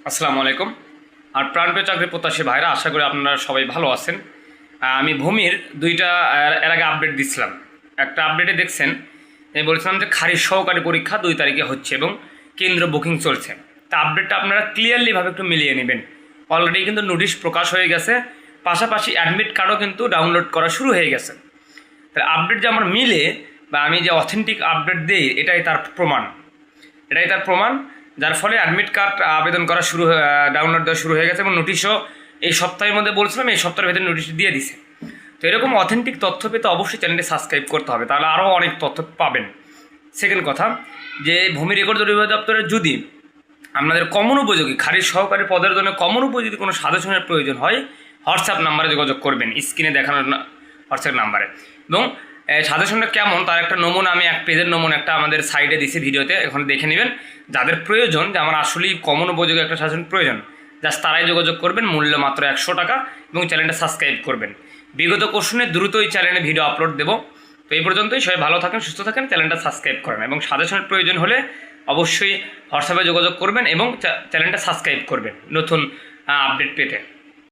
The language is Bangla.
আসসালামু আলাইকুম। আর প্রাণপ্রিয় চাকরি প্রত্যাশী ভাইরা, আশা করি আপনারা সবাই ভালো আছেন। আমি ভূমির দুইটা এর আগে আপডেট দিচ্ছিলাম। একটা আপডেটে দেখছেন আমি বলছিলাম যে খারিজ সহকারী পরীক্ষা 2 তারিখে হচ্ছে এবং কেন্দ্র বুকিং চলছে। তা আপডেটটা আপনারা ক্লিয়ারলিভাবে একটু মিলিয়ে নেবেন। অলরেডি কিন্তু নোটিশ প্রকাশ হয়ে গেছে, পাশাপাশি অ্যাডমিট কার্ডও কিন্তু ডাউনলোড করা শুরু হয়ে গেছে। তাহলে আপডেট যে আমার মিলে বা আমি যে অথেন্টিক আপডেট দিই, এটাই তার প্রমাণ। যার ফলে অ্যাডমিট কার্ড আবেদন করা ডাউনলোড দেওয়া শুরু হয়ে গেছে এবং নোটিশও এই সপ্তাহের মধ্যে বলছিলাম, এই সপ্তাহের ভেতরে নোটিশ দিয়ে দিছে। তো এরকম অথেন্টিক তথ্য পেতে অবশ্যই চ্যানেলটি সাবস্ক্রাইব করতে হবে, তাহলে আরও অনেক তথ্য পাবেন। সেকেন্ড কথা, যে ভূমি রেকর্ড অধিদপ্তরের যদি আপনাদের কমন উপযোগী খারিজ সহকারী পদের জন্য কমন উপযোগী কোনো সাজেশনের প্রয়োজন হয়, হোয়াটসঅ্যাপ নাম্বারে যোগাযোগ করবেন, স্ক্রিনে দেখানোর হোয়াটসঅ্যাপ নাম্বারে। এবং সাজেশনটা কেমন তার একটা নমুনা, আমি 1 পেজের নমুনা একটা আমাদের সাইডে দিছি ভিডিওতে, এখন দেখে নেবেন। যাদের প্রয়োজন যে আমার আসলেই কমন উপযোগী একটা সাজেশন প্রয়োজন, জাস্ট তারাই যোগাযোগ করবেন, মূল্য মাত্র 100 টাকা, এবং চ্যানেলটা সাবস্ক্রাইব করবেন। বিগত কোশ্চেনে দ্রুতই চ্যানেলে ভিডিও আপলোড দেবো। তো এই পর্যন্তই, সবাই ভালো থাকেন, সুস্থ থাকেন, চ্যানেলটা সাবস্ক্রাইব করেন এবং সাজেশনের প্রয়োজন হলে অবশ্যই হোয়াটসঅ্যাপে যোগাযোগ করবেন এবং চ্যানেলটা সাবস্ক্রাইব করবেন নতুন আপডেট পেতে।